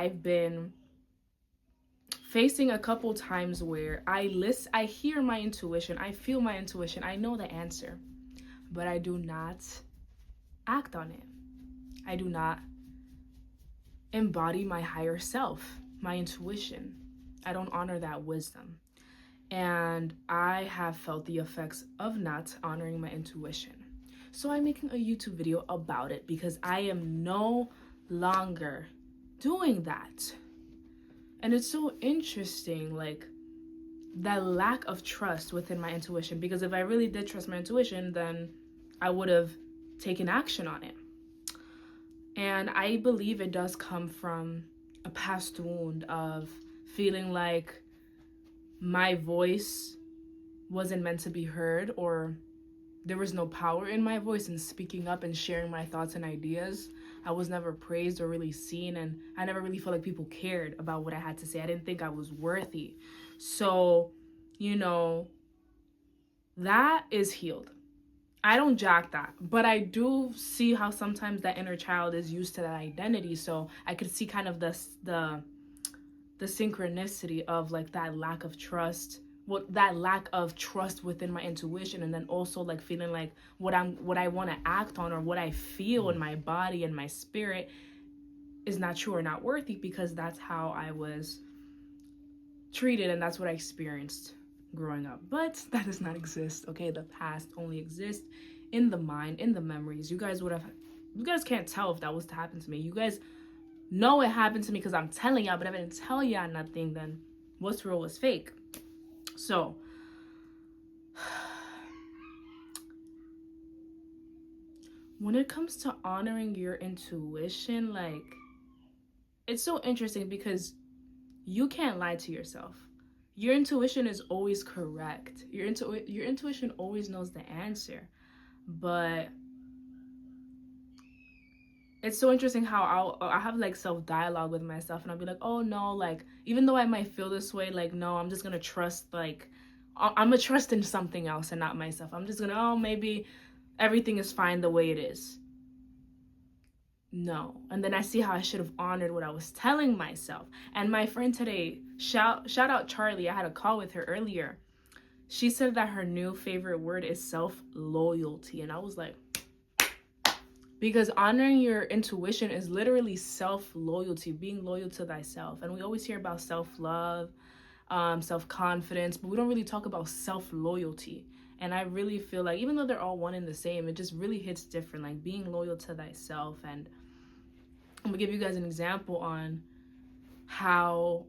I've been facing a couple times where I hear my intuition, I feel my intuition, I know the answer, but I do not act on it. I do not embody my higher self, my intuition. I don't honor that wisdom. And I have felt the effects of not honoring my intuition. So I'm making a YouTube video about it because I am no longer doing that. And it's so interesting, like, that lack of trust within my intuition, because if I really did trust my intuition, then I would have taken action on it. And I believe it does come from a past wound of feeling like my voice wasn't meant to be heard, or there was no power in my voice in speaking up and sharing my thoughts and ideas. I was never praised or really seen, and I never really felt like people cared about what I had to say. I didn't think I was worthy. So, that is healed. I don't jack that, but I do see how sometimes that inner child is used to that identity. So I could see kind of the synchronicity of like that lack of trust, that lack of trust within my intuition, and then also like feeling like what I want to act on or what I feel in my body and my spirit is not true or not worthy, because that's how I was treated and that's what I experienced growing up. But that does not exist, okay? The past only exists in the mind, in the memories. You guys can't tell if that was to happen to me. You guys know it happened to me because I'm telling y'all, but if I didn't tell y'all nothing, then what's real was fake. So when it comes to honoring your intuition, like, it's so interesting because you can't lie to yourself. Your intuition is always correct. Your intuition always knows the answer. But it's so interesting how I'll have like self-dialogue with myself, and I'll be like, oh no, like, even though I might feel this way, like, no, I'm just gonna trust, like, I'm gonna trust in something else and not myself. I'm just gonna, oh, maybe everything is fine the way it is. No. And then I see how I should have honored what I was telling myself. And my friend today, shout out Charlie, I had a call with her earlier. She said that her new favorite word is self-loyalty. And I was like, because honoring your intuition is literally self-loyalty, being loyal to thyself. And we always hear about self-love, self-confidence, but we don't really talk about self-loyalty. And I really feel like, even though they're all one and the same, it just really hits different, like being loyal to thyself. And I'm gonna give you guys an example on how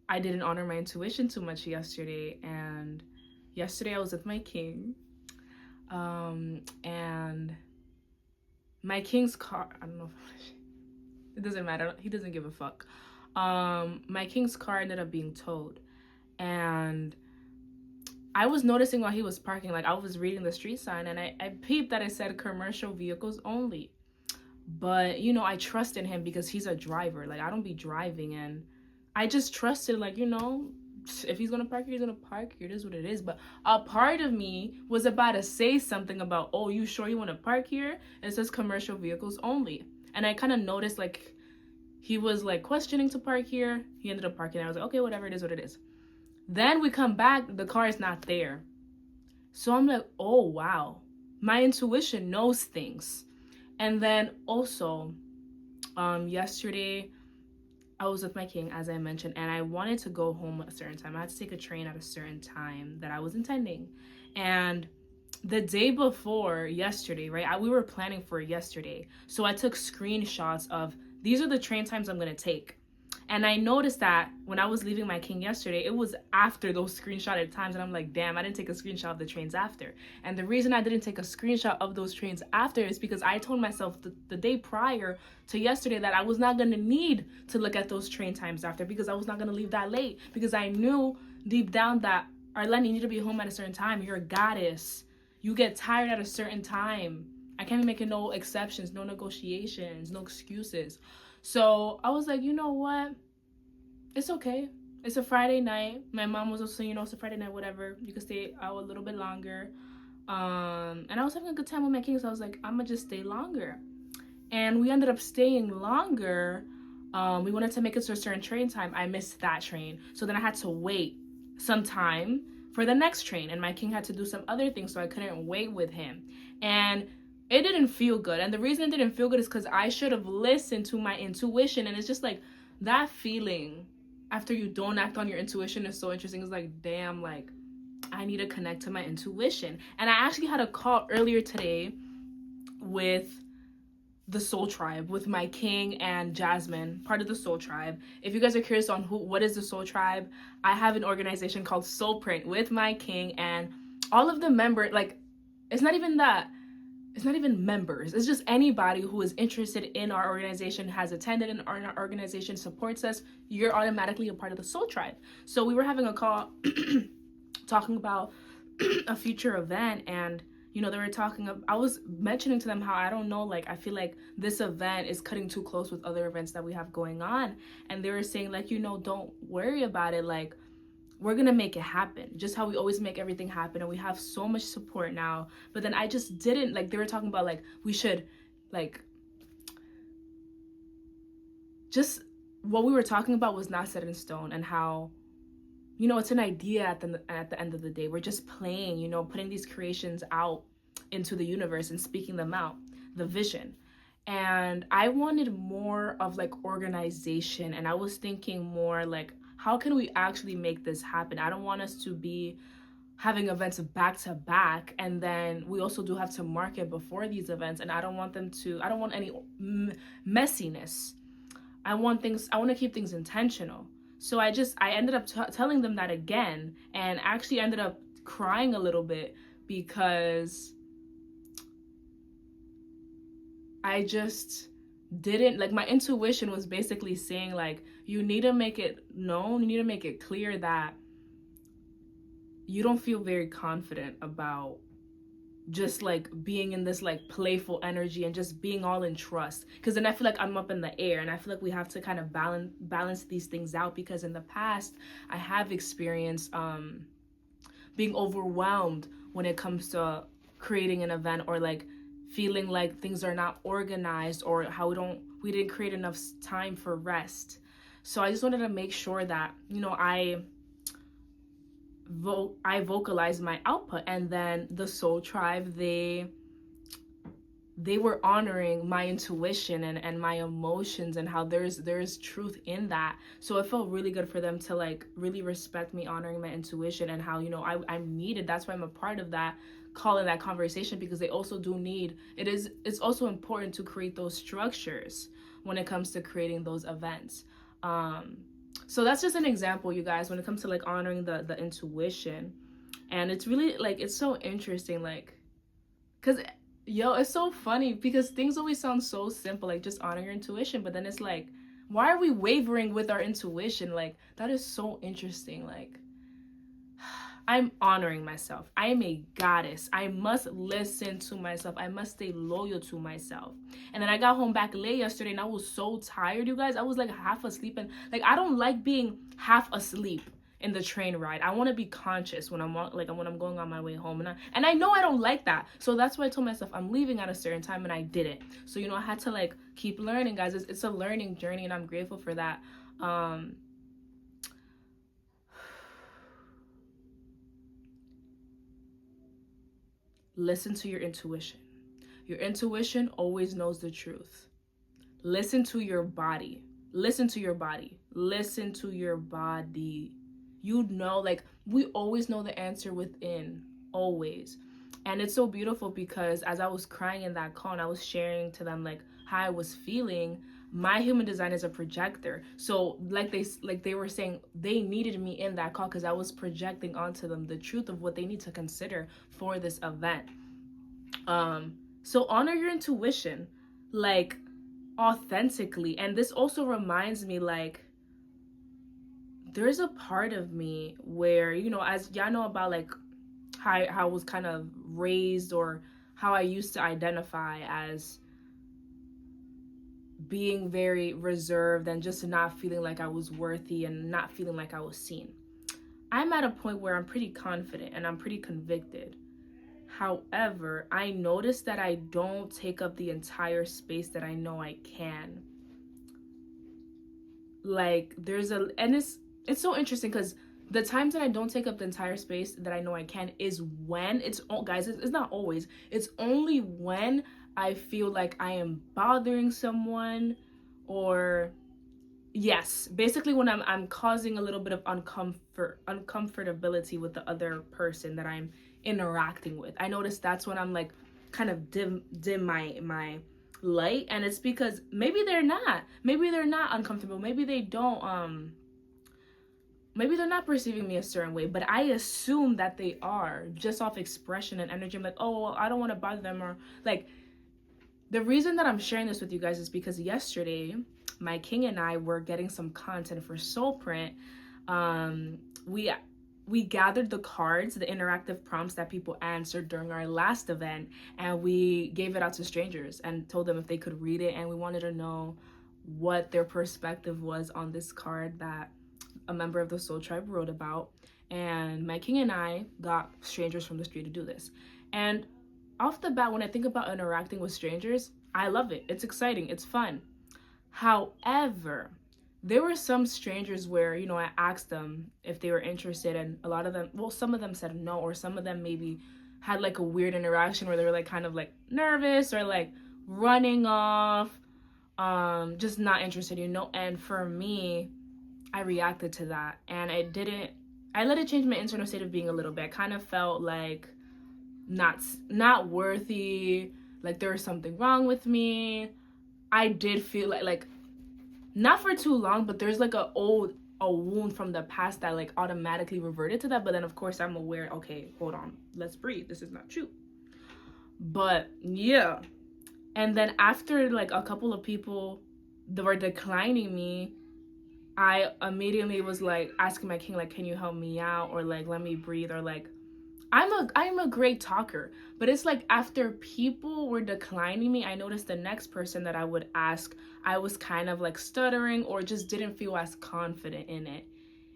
I didn't honor my intuition too much yesterday. And yesterday I was with my king, and my king's car, I don't know if it doesn't matter, he doesn't give a fuck. My king's car ended up being towed, and I was noticing while he was parking, like, I was reading the street sign, and I peeped that it said commercial vehicles only. But, I trust in him because he's a driver. Like, I don't be driving, and I just trusted, like, if he's gonna park here, he's gonna park here. It is what it is. But a part of me was about to say something about, oh, you sure you want to park here? It says commercial vehicles only. And I kind of noticed, like, he was, like, questioning to park here. He ended up parking. I was like, okay, whatever, it is what it is. Then we come back, the car is not there. So I'm like, oh, wow. My intuition knows things. And then also, yesterday, I was with my king, as I mentioned, and I wanted to go home at a certain time. I had to take a train at a certain time that I was intending. And the day before yesterday, right, we were planning for yesterday. So I took screenshots of, these are the train times I'm going to take. And I noticed that when I was leaving my king yesterday, it was after those screenshotted times. And I'm like, damn, I didn't take a screenshot of the trains after. And the reason I didn't take a screenshot of those trains after is because I told myself the day prior to yesterday that I was not going to need to look at those train times after, because I was not going to leave that late. Because I knew deep down that, Arlene, you need to be home at a certain time. You're a goddess. You get tired at a certain time. I can't be making no exceptions, no negotiations, no excuses. So I was like, you know what? It's okay. It's a Friday night. My mom was also, it's a Friday night, whatever. You can stay out a little bit longer. And I was having a good time with my king, so I was like, I'm gonna just stay longer. And we ended up staying longer. We wanted to make it to a certain train time. I missed that train. So then I had to wait some time for the next train. And my king had to do some other things, so I couldn't wait with him. And it didn't feel good. And the reason it didn't feel good is because I should have listened to my intuition. And it's just like that feeling after you don't act on your intuition is so interesting. It's like, damn, like I need to connect to my intuition. And I actually had a call earlier today with the Soul Tribe, with my king and Jasmine, part of the Soul Tribe. If you guys are curious on what is the Soul Tribe, I have an organization called SOULPRINT with my king, and all of the members, like, it's not even members, it's just anybody who is interested in our organization, has attended in our organization, supports us, you're automatically a part of the Soul Tribe. So we were having a call talking about a future event, and you know, they were talking I was mentioning to them how I don't know, like I feel like this event is cutting too close with other events that we have going on. And they were saying, like, you know, don't worry about it, like we're gonna make it happen, just how we always make everything happen, and we have so much support now. But then I just didn't, like, they were talking about like we should, like, just what we were talking about was not set in stone, and how, you know, it's an idea at the end of the day. We're just playing, you know, putting these creations out into the universe and speaking them out, the vision. And I wanted more of like organization, and I was thinking more like, how can we actually make this happen? I don't want us to be having events back to back, and then we also do have to market before these events, and I don't want any messiness. I want to keep things intentional. So I ended up telling them that again, and actually ended up crying a little bit, because I just didn't, like, my intuition was basically saying, like, you need to make it known, you need to make it clear that you don't feel very confident about just like being in this like playful energy and just being all in trust, because then I feel like I'm up in the air, and I feel like we have to kind of balance these things out, because in the past I have experienced being overwhelmed when it comes to creating an event, or like feeling like things are not organized, or how we didn't create enough time for rest. So I just wanted to make sure that, you know, I vocalized my output, and then the Soul Tribe, they were honoring my intuition and my emotions, and how there's truth in that. So it felt really good for them to like really respect me honoring my intuition, and how, you know, I'm needed. That's why I'm a part of that call in that conversation, because they also do need it's also important to create those structures when it comes to creating those events. So that's just an example, you guys, when it comes to like honoring the intuition. And it's really like, it's so interesting, like, because it's so funny, because things always sound so simple, like just honoring your intuition, but then it's like, why are we wavering with our intuition? Like, that is so interesting. Like, I'm honoring myself. I am a goddess. I must listen to myself. I must stay loyal to myself. And then I got home back late yesterday, and I was so tired, you guys. I was like half asleep, and like I don't like being half asleep in the train ride. I want to be conscious when I'm going on my way home, and I know I don't like that. So that's why I told myself I'm leaving at a certain time, and I didn't. So, you know, I had to like keep learning, guys. It's a learning journey, and I'm grateful for that. Listen to your intuition. Your intuition always knows the truth. Listen to your body. Listen to your body. Listen to your body. You know, like, we always know the answer within, always. And it's so beautiful, because as I was crying in that call, and I was sharing to them like how I was feeling, my human design is a projector. So like they were saying, they needed me in that call, because I was projecting onto them the truth of what they need to consider for this event. So honor your intuition, like, authentically. And this also reminds me, like, there's a part of me where, you know, as y'all know about like how I was kind of raised, or how I used to identify as being very reserved, and just not feeling like I was worthy, and not feeling like I was seen. I'm at a point where I'm pretty confident, and I'm pretty convicted. However, I noticed that I don't take up the entire space that I know I can. like and it's so interesting because the times that I don't take up the entire space that I know I can is when guys, it's not always, it's only when I feel like I am bothering someone, or yes, basically when I'm causing a little bit of uncomfortability with the other person that I'm interacting with. I notice that's when I'm like kind of dim my light, and it's because maybe they're not uncomfortable, maybe they don't maybe they're not perceiving me a certain way, but I assume that they are just off expression and energy. I'm like, oh well, I don't want to bother them, or like, the reason that I'm sharing this with you guys is because yesterday my king and I were getting some content for SOULPRINT. We gathered the cards, the interactive prompts that people answered during our last event, and we gave it out to strangers and told them if they could read it, and we wanted to know what their perspective was on this card that a member of the Soul Tribe wrote about. And my king and I got strangers from the street to do this. And off the bat, when I think about interacting with strangers, I love it. It's exciting. It's fun. However, there were some strangers where, you know, I asked them if they were interested, and a lot of them, well, some of them said no, or some of them maybe had like a weird interaction where they were like kind of like nervous or like running off, just not interested, you know. And for me, I reacted to that, and I let it change my internal state of being a little bit. I kind of felt like not worthy, like there was something wrong with me. I did feel like not for too long, but there's like a wound from the past that like automatically reverted to that. But then of course I'm aware, okay, hold on, let's breathe, this is not true. But yeah, and then after like a couple of people that were declining me, I immediately was like asking my king, like, can you help me out, or like let me breathe, or like I'm a great talker, but it's like after people were declining me, I noticed the next person that I would ask, I was kind of like stuttering or just didn't feel as confident in it.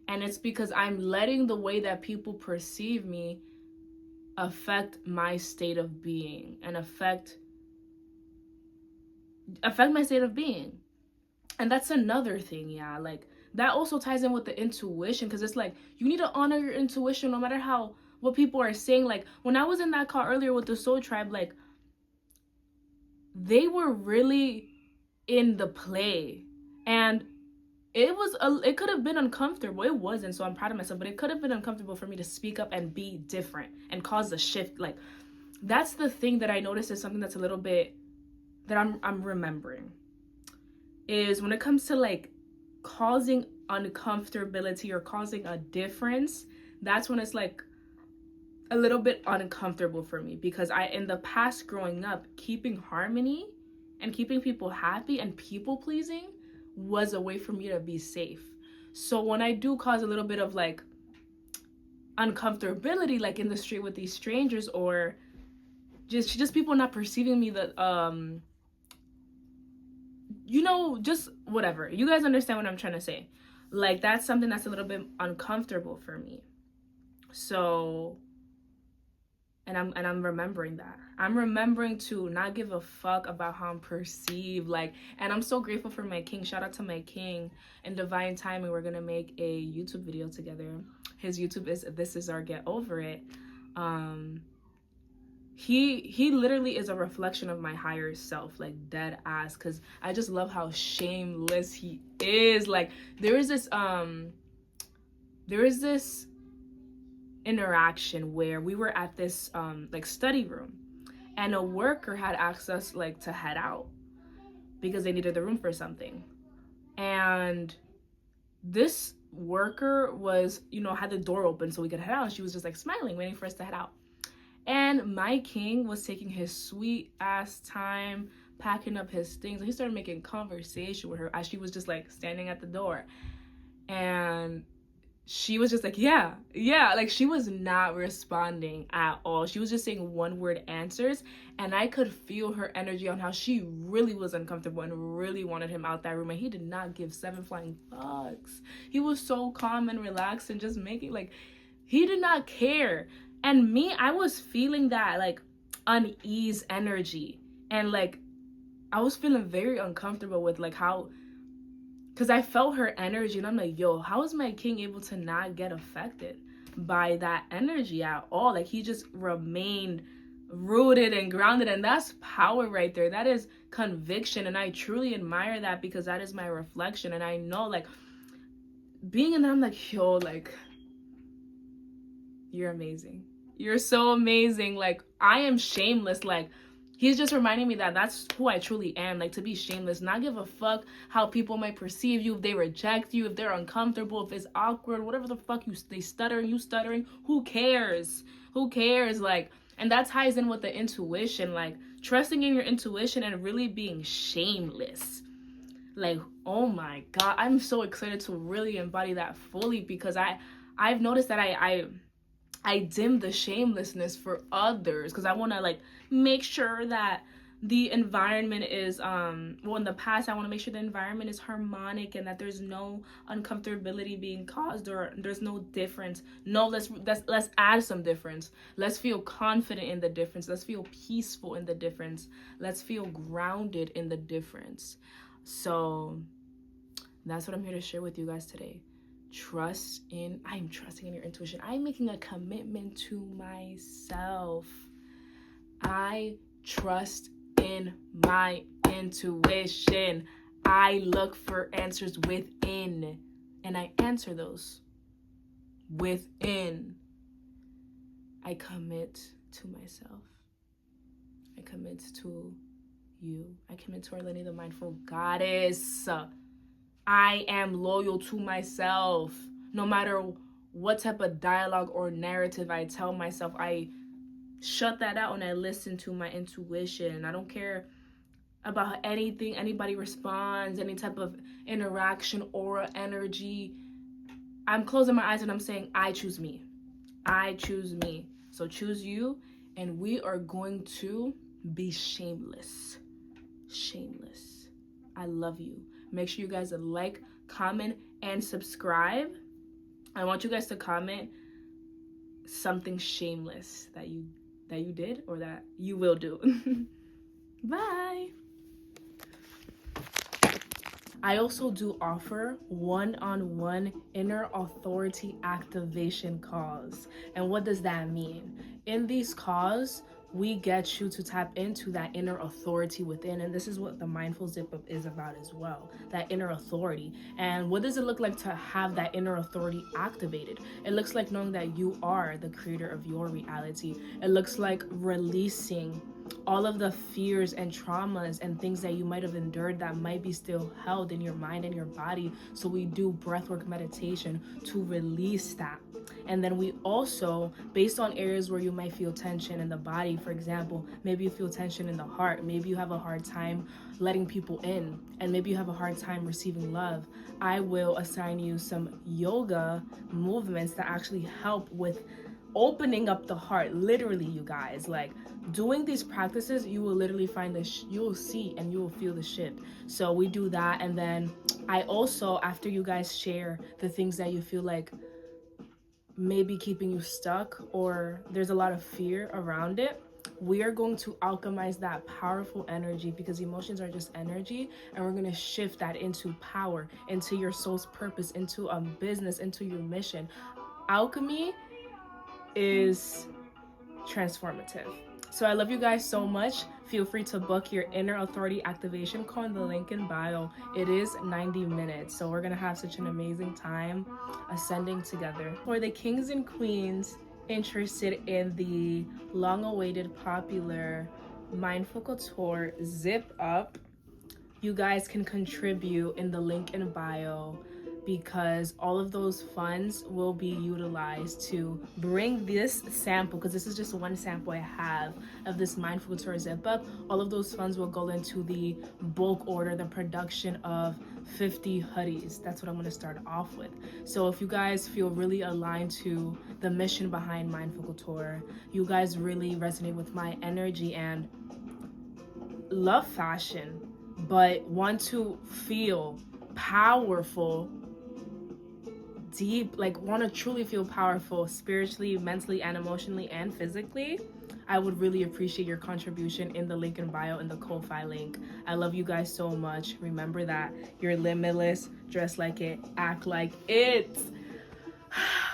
And it's because I'm letting the way that people perceive me affect my state of being and affect my state of being. And that's another thing, yeah, like that also ties in with the intuition, because it's like you need to honor your intuition no matter what people are saying. Like when I was in that call earlier with the Soul Tribe, like they were really in the play, and it could have been uncomfortable. It wasn't, so I'm proud of myself, but it could have been uncomfortable for me to speak up and be different and cause a shift. Like that's the thing that I noticed is something that's a little bit that I'm remembering, is when it comes to like causing uncomfortability or causing a difference, that's when it's like a little bit uncomfortable for me, because in the past growing up, keeping harmony and keeping people happy and people pleasing was a way for me to be safe. So when I do cause a little bit of like uncomfortability, like in the street with these strangers, or just people not perceiving me that you know, just whatever, you guys understand what I'm trying to say, like that's something that's a little bit uncomfortable for me. So and I'm remembering that. I'm remembering to not give a fuck about how I'm perceived. Like, and I'm so grateful for my king. Shout out to my king. In divine timing, we're gonna make a YouTube video together. His YouTube is This Is Our Get Over It. He literally is a reflection of my higher self, like dead ass, because I just love how shameless he is. Like there is this interaction where we were at this like study room, and a worker had asked us like to head out because they needed the room for something, and this worker was, you know, had the door open so we could head out, and she was just like smiling, waiting for us to head out. And my king was taking his sweet ass time packing up his things, and he started making conversation with her as she was just like standing at the door, and she was just like, yeah, like she was not responding at all. She was just saying one word answers, and I could feel her energy on how she really was uncomfortable and really wanted him out that room, and he did not give 7 flying fucks. He was so calm and relaxed and just making, like, he did not care. And me, I was feeling that like unease energy, and like I was feeling very uncomfortable with like how because I felt her energy, and I'm like, yo, how is my king able to not get affected by that energy at all? Like, he just remained rooted and grounded, and that's power right there. That is conviction, and I truly admire that, because that is my reflection. And I know, like, being in that, I'm like, yo, like, you're amazing. You're so amazing. Like, I am shameless. Like, he's just reminding me that that's who I truly am. Like, to be shameless, not give a fuck how people might perceive you, if they reject you, if they're uncomfortable, if it's awkward, whatever the fuck they stuttering, you stuttering, who cares? Who cares? Like, and that ties in with the intuition, like trusting in your intuition and really being shameless. Like, oh my God, I'm so excited to really embody that fully, because I've noticed that I dim the shamelessness for others, because I want to, like, make sure that the environment is well, in the past I want to make sure the environment is harmonic, and that there's no uncomfortability being caused, or there's no difference. No, let's add some difference. Let's feel confident in the difference. Let's feel peaceful in the difference. Let's feel grounded in the difference. So that's what I'm here to share with you guys today. I'm trusting in your intuition. I'm making a commitment to myself. I trust in my intuition. I look for answers within, and I answer those within. I commit to myself. I commit to you. I commit to our Lenny, the mindful goddess. I am loyal to myself. No matter what type of dialogue or narrative I tell myself, I shut that out and I listen to my intuition. I don't care about anything anybody responds, any type of interaction, aura, energy. I'm closing my eyes and I'm saying, I choose me. I choose me. So choose you, and we are going to be shameless. Shameless. I love you. Make sure you guys like, comment, and subscribe. I want you guys to comment something shameless that you did or that you will do. Bye. I also do offer one-on-one inner authority activation calls. And what does that mean? In these calls, we get you to tap into that inner authority within. And this is what the Mindful Zip Up is about as well, that inner authority. And what does it look like to have that inner authority activated? It looks like knowing that you are the creator of your reality. It looks like releasing all of the fears and traumas and things that you might have endured that might be still held in your mind and your body. So we do breathwork meditation to release that. And then we also, based on areas where you might feel tension in the body, for example, maybe you feel tension in the heart, maybe you have a hard time letting people in, and maybe you have a hard time receiving love, I will assign you some yoga movements that actually help with opening up the heart. Literally, you guys, like, doing these practices, you will literally find you will see and you will feel the shift. So we do that. And then I also, after you guys share the things that you feel like maybe keeping you stuck or there's a lot of fear around it, we are going to alchemize that powerful energy, because emotions are just energy, and we're going to shift that into power, into your soul's purpose, into a business, into your mission. Alchemy is transformative. So I love you guys so much. Feel free to book your inner authority activation call in the link in bio. It is 90 minutes. So we're going to have such an amazing time ascending together. For the kings and queens interested in the long-awaited popular Mindful Couture Zip Up, you guys can contribute in the link in bio, because all of those funds will be utilized to bring this sample, because this is just one sample I have of this Mindful Couture Zip Up. All of those funds will go into the bulk order, the production of 50 hoodies. That's what I'm going to start off with. So if you guys feel really aligned to the mission behind Mindful Couture, you guys really resonate with my energy and love fashion, but want to feel powerful, deep, like want to truly feel powerful spiritually, mentally, and emotionally, and physically, I would really appreciate your contribution in the link in bio and the Ko-Fi link. I love you guys so much. Remember that you're limitless. Dress like it. Act like it.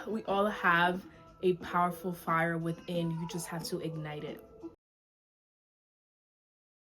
We all have a powerful fire within. You just have to ignite it.